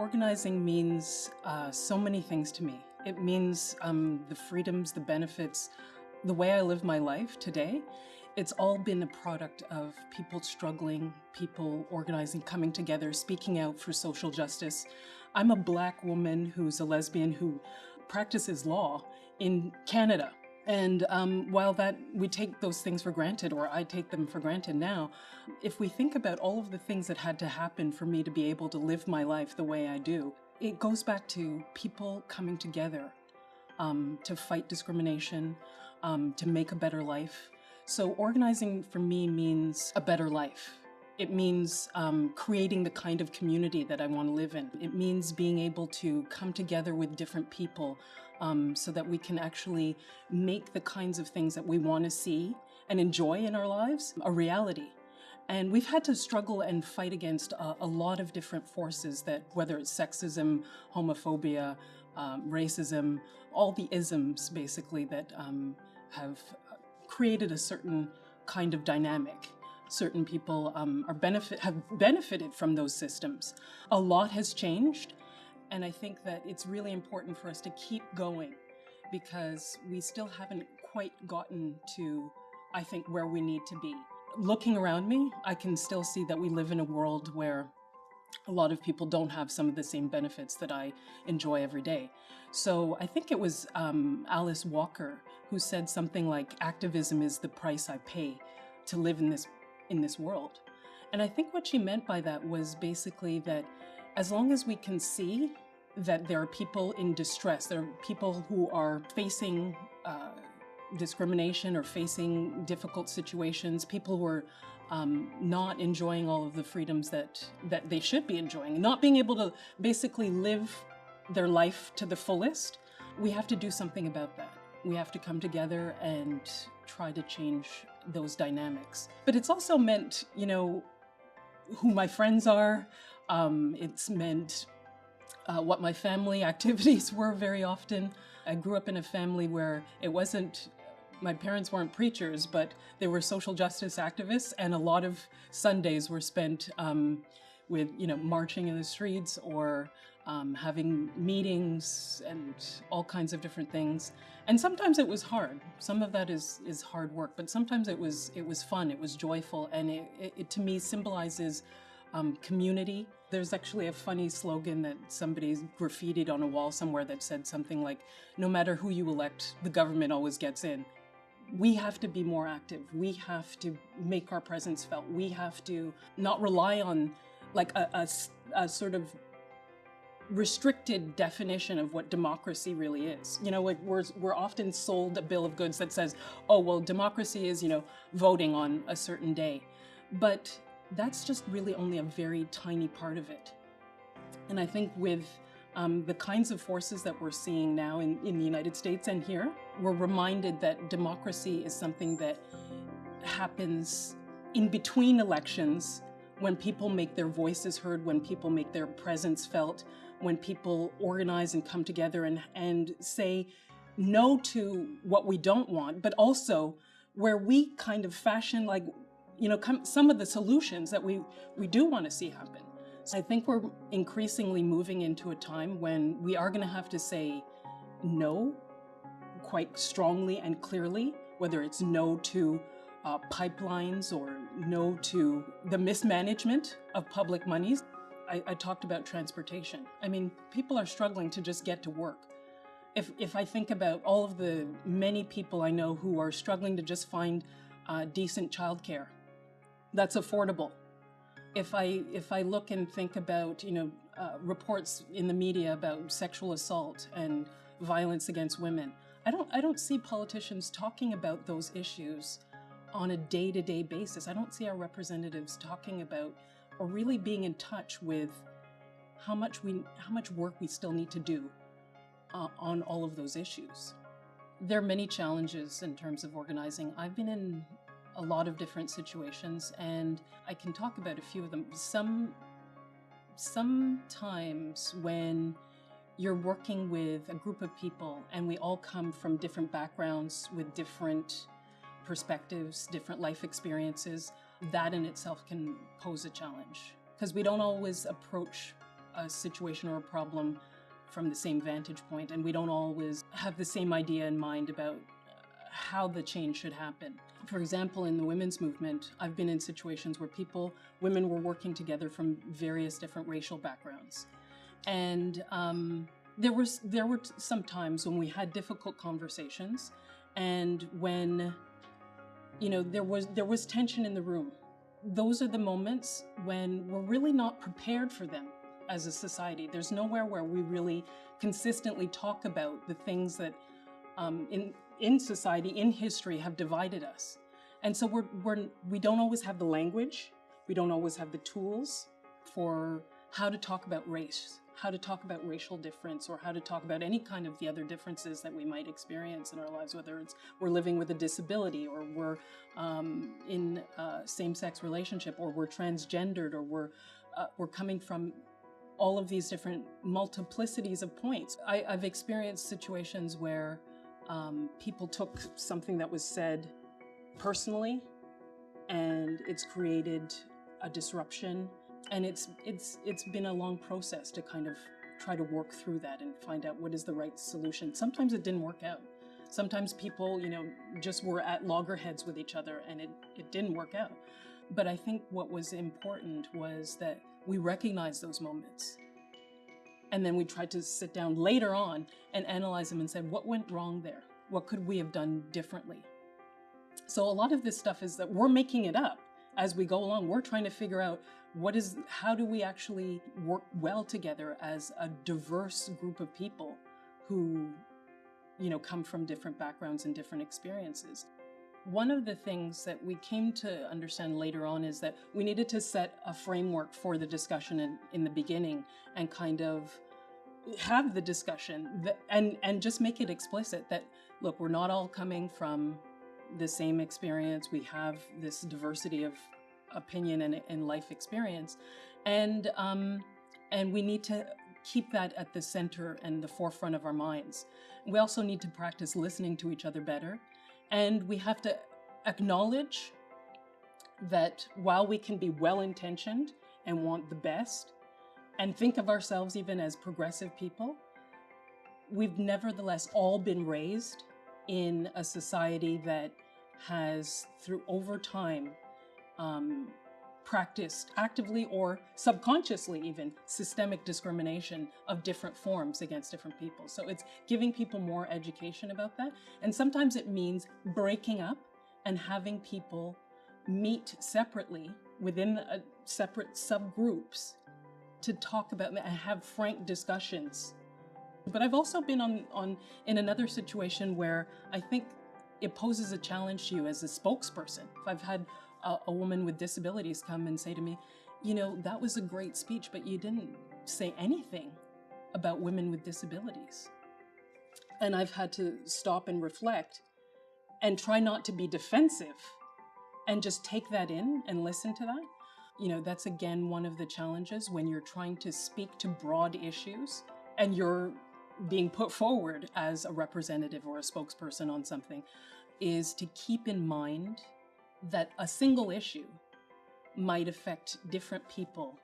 Organizing means so many things to me. It means the freedoms, the benefits, the way I live my life today. It's all been a product of people struggling, people organizing, coming together, speaking out for social justice. I'm a Black woman who's a lesbian who practices law in Canada. And while that we take those things for granted, or I take them for granted now, if we think about all of the things that had to happen for me to be able to live my life the way I do, it goes back to people coming together to fight discrimination, to make a better life. So organizing for me means a better life. It means creating the kind of community that I want to live in. It means being able to come together with different people so that we can actually make the kinds of things that we want to see and enjoy in our lives a reality. And we've had to struggle and fight against a lot of different forces that, whether it's sexism, homophobia, racism, all the isms basically that have created a certain kind of dynamic. Certain people have benefited from those systems. A lot has changed, and I think that it's really important for us to keep going because we still haven't quite gotten to, I think, where we need to be. Looking around me, I can still see that we live in a world where a lot of people don't have some of the same benefits that I enjoy every day. So I think it was Alice Walker who said something like, activism is the price I pay to live in this world. And I think what she meant by that was basically that as long as we can see that there are people in distress, there are people who are facing discrimination or facing difficult situations, people who are not enjoying all of the freedoms that they should be enjoying, not being able to basically live their life to the fullest, we have to do something about that. We have to come together and try to change those dynamics. But it's also meant, who my friends are. It's meant what my family activities were very often. I grew up in a family where my parents weren't preachers, but they were social justice activists, and a lot of Sundays were spent with, marching in the streets or having meetings and all kinds of different things. And sometimes it was hard. Some of that is hard work, but sometimes it was fun, it was joyful, and it to me symbolizes community. There's actually a funny slogan that somebody graffitied on a wall somewhere that said something like, no matter who you elect, the government always gets in. We have to be more active. We have to make our presence felt. We have to not rely on like a sort of restricted definition of what democracy really is. We're often sold a bill of goods that says, oh, well, democracy is, voting on a certain day. But that's just really only a very tiny part of it. And I think with the kinds of forces that we're seeing now in the United States and here, we're reminded that democracy is something that happens in between elections, when people make their voices heard, when people make their presence felt, when people organize and come together and say no to what we don't want, but also where we kind of fashion some of the solutions that we do want to see happen. So I think we're increasingly moving into a time when we are going to have to say no quite strongly and clearly, whether it's no to pipelines or no to the mismanagement of public monies. I talked about transportation. I mean, people are struggling to just get to work. If I think about all of the many people I know who are struggling to just find decent childcare that's affordable. If I look and think about, reports in the media about sexual assault and violence against women, I don't see politicians talking about those issues on a day-to-day basis. I don't see our representatives talking about or really being in touch with how much work we still need to do on all of those issues. There are many challenges in terms of organizing. I've been in a lot of different situations, and I can talk about a few of them. Sometimes when you're working with a group of people and we all come from different backgrounds with different perspectives, different life experiences, that in itself can pose a challenge because we don't always approach a situation or a problem from the same vantage point, and we don't always have the same idea in mind about how the change should happen. For example, in the women's movement, I've been in situations where women were working together from various different racial backgrounds. And there were some times when we had difficult conversations, and when, there was tension in the room. Those are the moments when we're really not prepared for them as a society. There's nowhere where we really consistently talk about the things that in society, in history, have divided us. And so we don't always have the language, we don't always have the tools for how to talk about race, how to talk about racial difference, or how to talk about any kind of the other differences that we might experience in our lives, whether it's we're living with a disability, or we're in a same-sex relationship, or we're transgendered, or we're coming from all of these different multiplicities of points. I've experienced situations where people took something that was said personally, and it's created a disruption. And it's been a long process to kind of try to work through that and find out what is the right solution. Sometimes it didn't work out. Sometimes people, just were at loggerheads with each other, and it didn't work out. But I think what was important was that we recognized those moments. And then we tried to sit down later on and analyze them and say, what went wrong there? What could we have done differently? So a lot of this stuff is that we're making it up as we go along. We're trying to figure out how do we actually work well together as a diverse group of people who, come from different backgrounds and different experiences. One of the things that we came to understand later on is that we needed to set a framework for the discussion in the beginning, and kind of have the discussion and just make it explicit that, look, we're not all coming from the same experience. We have this diversity of opinion and life experience, and we need to keep that at the center and the forefront of our minds. We also need to practice listening to each other better, and we have to acknowledge that while we can be well-intentioned and want the best and think of ourselves even as progressive people, we've nevertheless all been raised in a society that has, over time, practiced actively or subconsciously even systemic discrimination of different forms against different people. So it's giving people more education about that. And sometimes it means breaking up and having people meet separately within separate subgroups to talk about and have frank discussions. But I've also been in another situation where I think it poses a challenge to you as a spokesperson. I've had a woman with disabilities come and say to me, that was a great speech, but you didn't say anything about women with disabilities. And I've had to stop and reflect and try not to be defensive and just take that in and listen to that. That's again one of the challenges when you're trying to speak to broad issues and you're being put forward as a representative or a spokesperson on something, is to keep in mind that a single issue might affect different people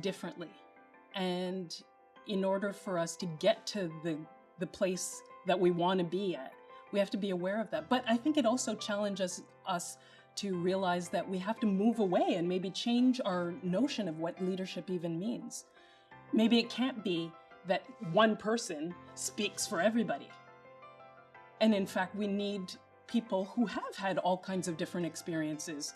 differently. And in order for us to get to the place that we want to be at, we have to be aware of that. But I think it also challenges us to realize that we have to move away and maybe change our notion of what leadership even means. Maybe it can't be that one person speaks for everybody. And in fact, we need people who have had all kinds of different experiences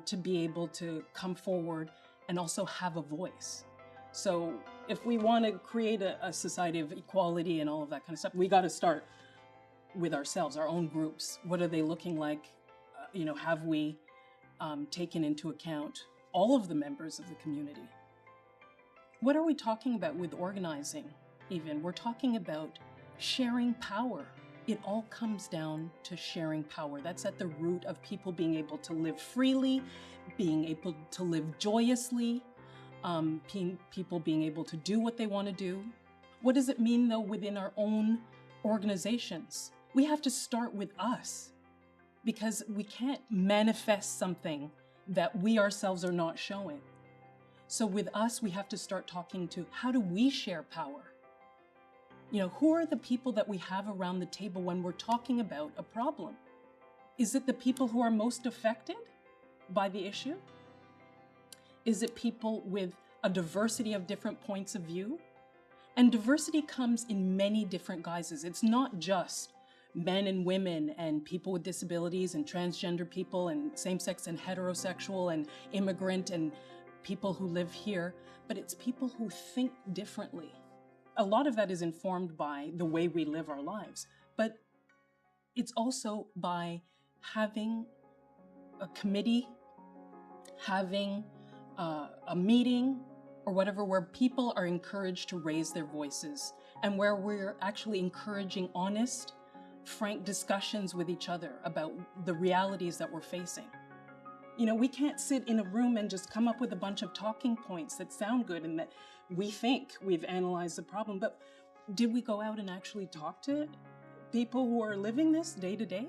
to be able to come forward and also have a voice. So if we want to create a society of equality and all of that kind of stuff, we got to start with ourselves, our own groups. What are they looking like? Have we taken into account all of the members of the community? What are we talking about with organizing even? We're talking about sharing power. It all comes down to sharing power. That's at the root of people being able to live freely, being able to live joyously, people being able to do what they want to do. What does it mean, though, within our own organizations? We have to start with us, because we can't manifest something that we ourselves are not showing. So with us, we have to start talking to how do we share power? Who are the people that we have around the table when we're talking about a problem? Is it the people who are most affected by the issue? Is it people with a diversity of different points of view? And diversity comes in many different guises. It's not just men and women and people with disabilities and transgender people and same-sex and heterosexual and immigrant and people who live here, but it's people who think differently. A lot of that is informed by the way we live our lives, but it's also by having a committee, having a meeting or whatever, where people are encouraged to raise their voices and where we're actually encouraging honest, frank discussions with each other about the realities that we're facing. We can't sit in a room and just come up with a bunch of talking points that sound good and that we think we've analyzed the problem, but did we go out and actually talk to people who are living this day to day?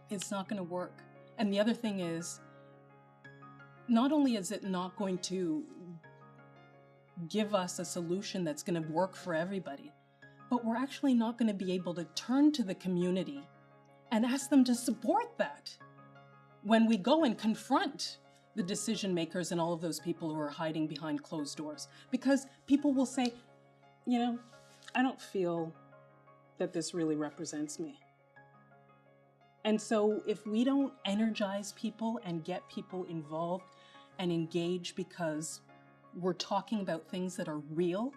It's not going to work. And the other thing is, not only is it not going to give us a solution that's going to work for everybody, but we're actually not going to be able to turn to the community and ask them to support that when we go and confront the decision makers and all of those people who are hiding behind closed doors. Because people will say, I don't feel that this really represents me. And so if we don't energize people and get people involved and engaged, because we're talking about things that are real,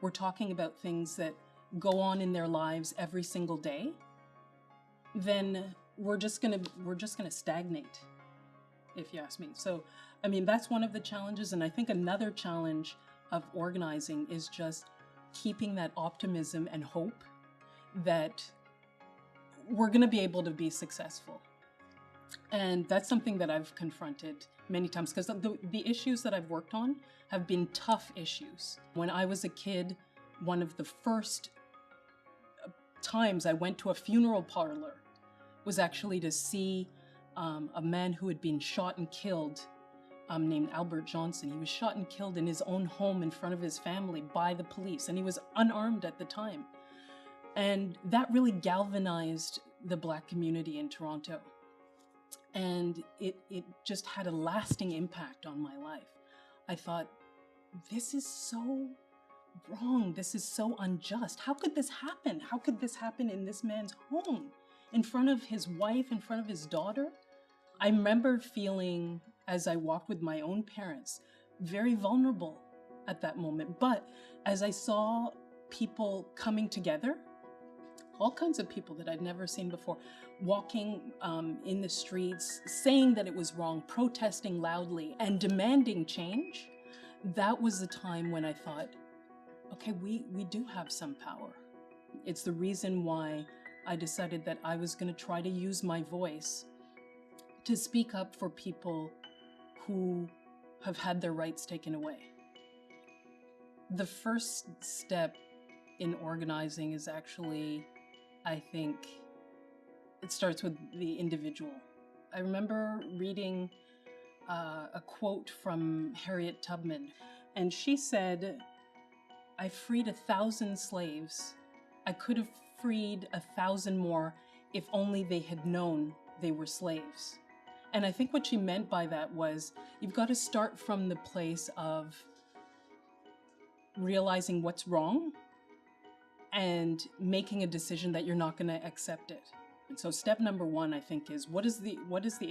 we're talking about things that go on in their lives every single day, then we're just gonna stagnate, if you ask me. So, that's one of the challenges. And I think another challenge of organizing is just keeping that optimism and hope that we're gonna be able to be successful. And that's something that I've confronted many times, because the issues that I've worked on have been tough issues. When I was a kid, one of the first times I went to a funeral parlor was actually to see a man who had been shot and killed, named Albert Johnson. He was shot and killed in his own home in front of his family by the police, and he was unarmed at the time. And that really galvanized the Black community in Toronto. And it just had a lasting impact on my life. I thought, this is so wrong. This is so unjust. How could this happen? How could this happen in this man's home, in front of his wife, in front of his daughter? I remember feeling, as I walked with my own parents, very vulnerable at that moment. But as I saw people coming together, all kinds of people that I'd never seen before, walking in the streets, saying that it was wrong, protesting loudly, and demanding change, that was the time when I thought, okay, we do have some power. It's the reason why I decided that I was going to try to use my voice to speak up for people who have had their rights taken away. The first step in organizing is actually, I think, it starts with the individual. I remember reading a quote from Harriet Tubman, and she said, "I freed 1,000 slaves. I could have freed 1,000 more if only they had known they were slaves." And I think what she meant by that was, you've got to start from the place of realizing what's wrong and making a decision that you're not going to accept it. And so step number one, I think, is what is the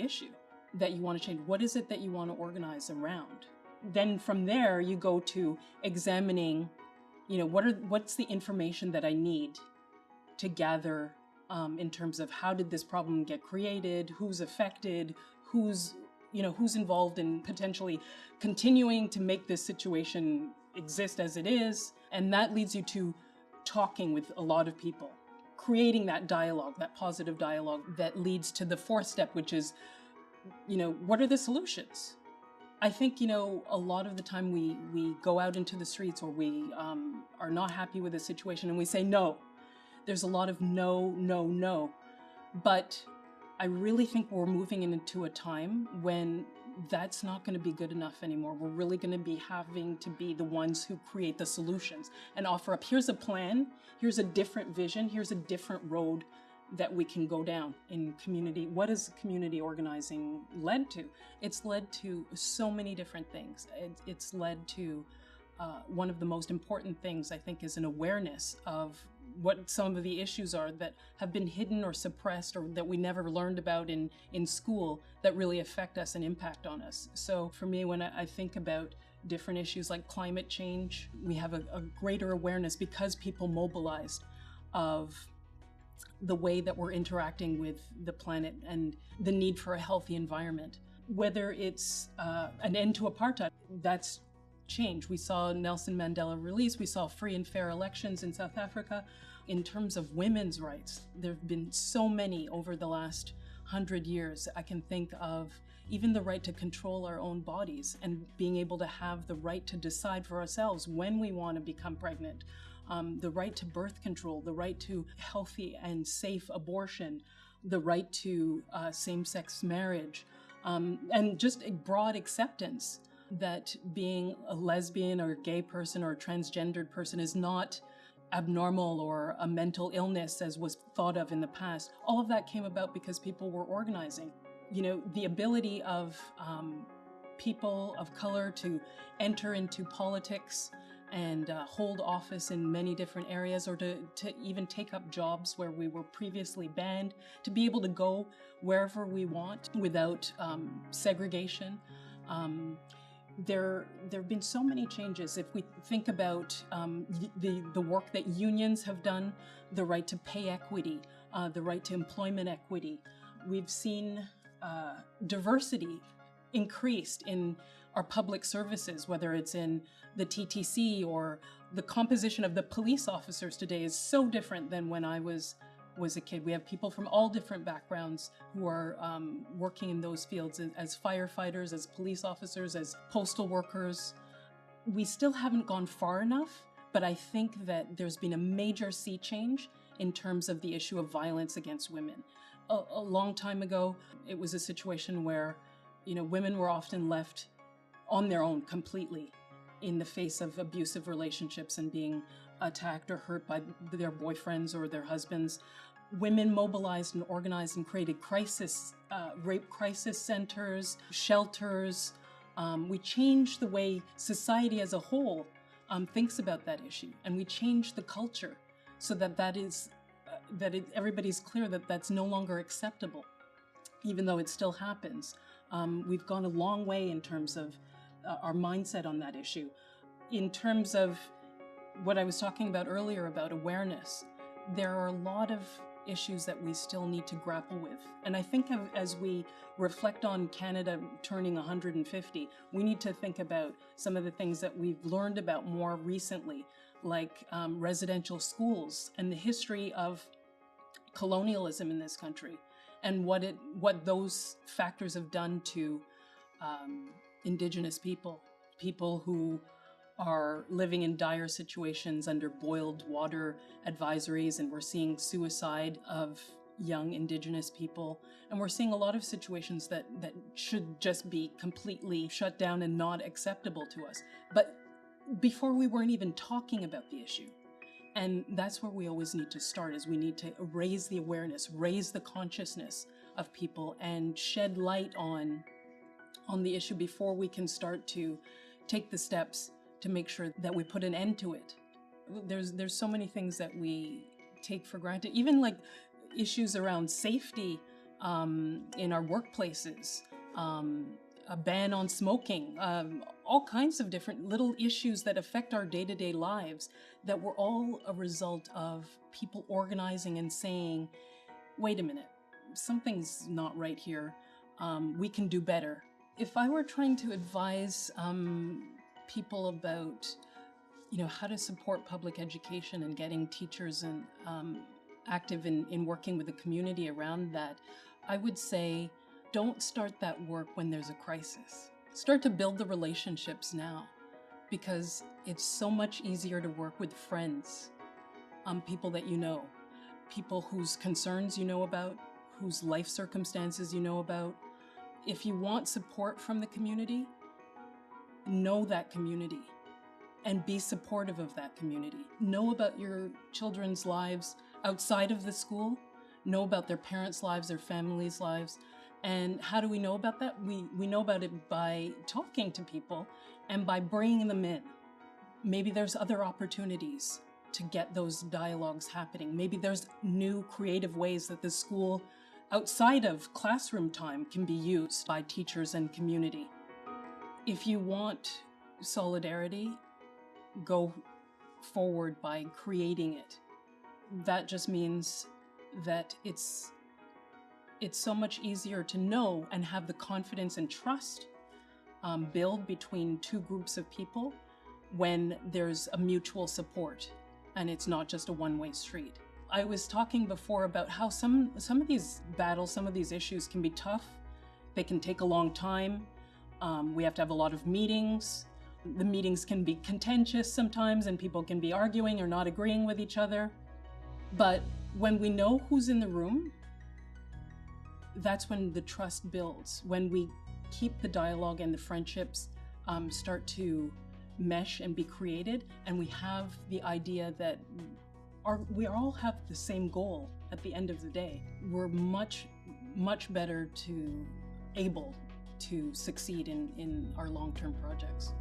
issue that you want to change? What is it that you want to organize around? Then from there, you go to examining, what's the information that I need to gather in terms of how did this problem get created, who's affected, who's involved in potentially continuing to make this situation exist as it is. And that leads you to talking with a lot of people, creating that dialogue, that positive dialogue that leads to the fourth step, which is, what are the solutions? I think, a lot of the time we go out into the streets, or we are not happy with the situation and we say no. There's a lot of no, no, no. But I really think we're moving into a time when that's not going to be good enough anymore. We're really going to be having to be the ones who create the solutions and offer up, here's a plan, here's a different vision, here's a different road that we can go down in community. What has community organizing led to? It's led to so many different things. It's led to one of the most important things, I think, is an awareness of what some of the issues are that have been hidden or suppressed or that we never learned about in school that really affect us and impact on us. So for me, when I think about different issues like climate change, we have a greater awareness because people mobilized of the way that we're interacting with the planet and the need for a healthy environment. Whether it's an end to apartheid, that's change. We saw Nelson Mandela released, we saw free and fair elections in South Africa. In terms of women's rights, there have been so many over the last 100 years. I can think of even the right to control our own bodies and being able to have the right to decide for ourselves when we want to become pregnant, the right to birth control, the right to healthy and safe abortion, the right to same-sex marriage, and just a broad acceptance that being a lesbian or a gay person or a transgendered person is not abnormal or a mental illness as was thought of in the past. All of that came about because people were organizing. You know, the ability of people of color to enter into politics and hold office in many different areas, or to even take up jobs where we were previously banned, to be able to go wherever we want without segregation. There have been so many changes. If we think about the work that unions have done, the right to pay equity, the right to employment equity, we've seen diversity increased in our public services, whether it's in the TTC or the composition of the police officers today is so different than when I was a kid. We have people from all different backgrounds who are working in those fields as firefighters, as police officers, as postal workers. We still haven't gone far enough, but I think that there's been a major sea change in terms of the issue of violence against women. A long time ago, it was a situation where, you know, women were often left on their own completely in the face of abusive relationships and being attacked or hurt by their boyfriends or their husbands. Women mobilized and organized and created rape crisis centers, shelters. We changed the way society as a whole thinks about that issue, and we changed the culture so that everybody's clear that that's no longer acceptable, even though it still happens. We've gone a long way in terms of our mindset on that issue. In terms of what I was talking about earlier about awareness, there are a lot of issues that we still need to grapple with. And I think as we reflect on Canada turning 150, we need to think about some of the things that we've learned about more recently, like residential schools and the history of colonialism in this country and what those factors have done to Indigenous people who are living in dire situations under boiled water advisories, and we're seeing suicide of young Indigenous people. And we're seeing a lot of situations that should just be completely shut down and not acceptable to us. But before we weren't even talking about the issue. And that's where we always need to start, is we need to raise the awareness, raise the consciousness of people and shed light on the issue before we can start to take the steps to make sure that we put an end to it. There's so many things that we take for granted, even like issues around safety in our workplaces, a ban on smoking, all kinds of different little issues that affect our day-to-day lives that were all a result of people organizing and saying, wait a minute, something's not right here. We can do better. If I were trying to advise people about, how to support public education and getting teachers and active in working with the community around that, I would say, don't start that work when there's a crisis. Start to build the relationships now, because it's so much easier to work with friends, people that you know, people whose concerns you know about, whose life circumstances you know about, If you want support from the community, know that community and be supportive of that community. Know about your children's lives outside of the school. Know about their parents' lives, their families' lives. And how do we know about that? We know about it by talking to people and by bringing them in. Maybe there's other opportunities to get those dialogues happening. Maybe there's new creative ways that the school outside of classroom time can be used by teachers and community. If you want solidarity, go forward by creating it. That just means that it's so much easier to know and have the confidence and trust build between two groups of people when there's a mutual support and it's not just a one-way street. I was talking before about how some of these battles, some of these issues can be tough. They can take a long time. We have to have a lot of meetings. The meetings can be contentious sometimes and people can be arguing or not agreeing with each other. But when we know who's in the room, that's when the trust builds. When we keep the dialogue and the friendships start to mesh and be created, and we have the idea that we all have the same goal at the end of the day, we're much better able to succeed in our long-term projects.